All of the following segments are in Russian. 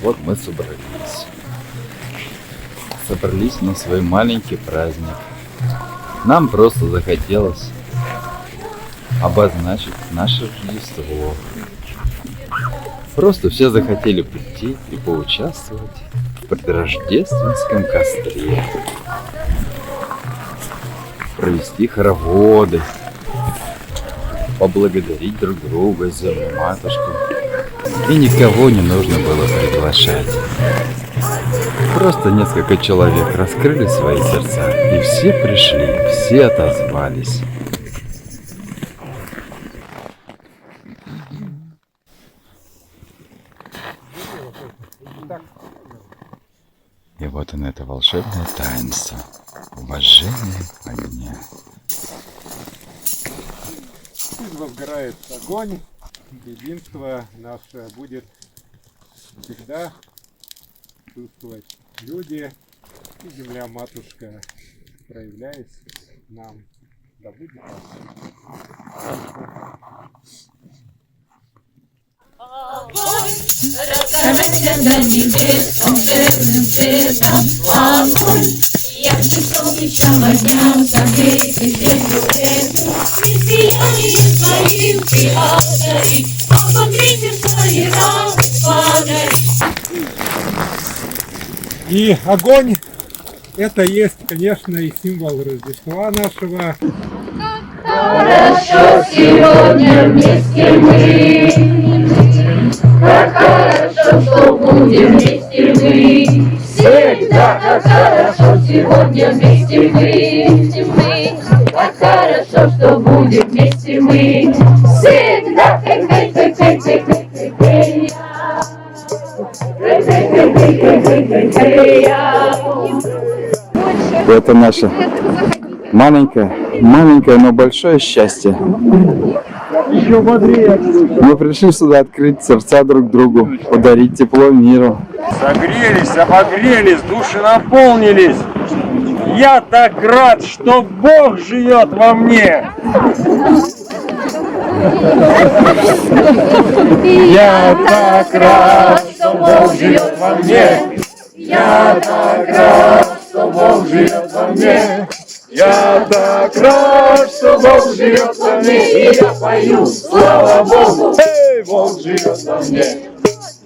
Вот мы собрались. Собрались на свой маленький праздник. Нам просто захотелось обозначить наше Рождество. Просто все захотели прийти и поучаствовать в предрождественском костре. Провести хороводы, поблагодарить друг друга, землю матушку. И никого не нужно было приглашать. Просто несколько человек раскрыли свои сердца, и все пришли, все отозвались. И вот оно, это волшебное таинство. Уважение огня. Возгорает огонь, единство наше будет всегда чувствовать люди, и земля матушка, проявляясь нам, да будет Раскрылся до небес волшебным цветом огонь. Ярким солнечным огням согрейте землю эту. И сияние своим ты озари, обогрейте свои радость подари. И огонь — это есть, конечно, и символ Рождества нашего. Хорошо сегодня вместе мы, как хорошо, что будем вместе мы. Всегда как хорошо сегодня вместе мы, как хорошо, что будем вместе мы. Всегда Это наше маленькое, но большое счастье. Мы пришли сюда открыть сердца друг другу, подарить тепло миру. Согрелись, обогрелись, души наполнились. Я так рад, что Бог живет во мне. Я так рад, что Бог живет во мне. Я так рад, что Бог живет во мне. Я так рад, что Бог живет во мне. И я пою, слава Богу, эй, Бог живет во мне.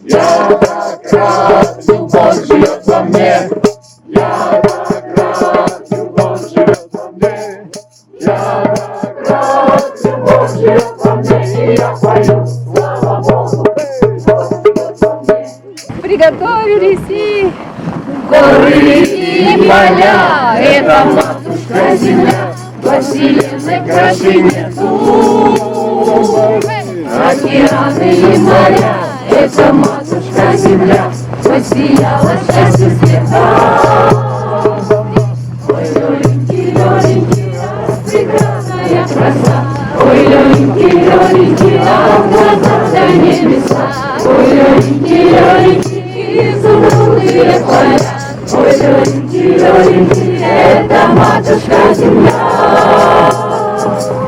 Я так рад, что Бог живет во мне. Я так рад, что Бог живет во мне. Я так рад, что Бог живет во мне. И я пою, слава Богу, эй, Бог живет во мне. Приготовились и горы и поля, это матушка земля, во вселенной краше нету. Океаны и моря, это матушка земля, посияла счастье света. Ой, лёленький, прекрасная краса. Ой, лёленький, а глаза до небеса. Ой, лёленький, изумрудные поля. Ой, лёленький, это матушка земля.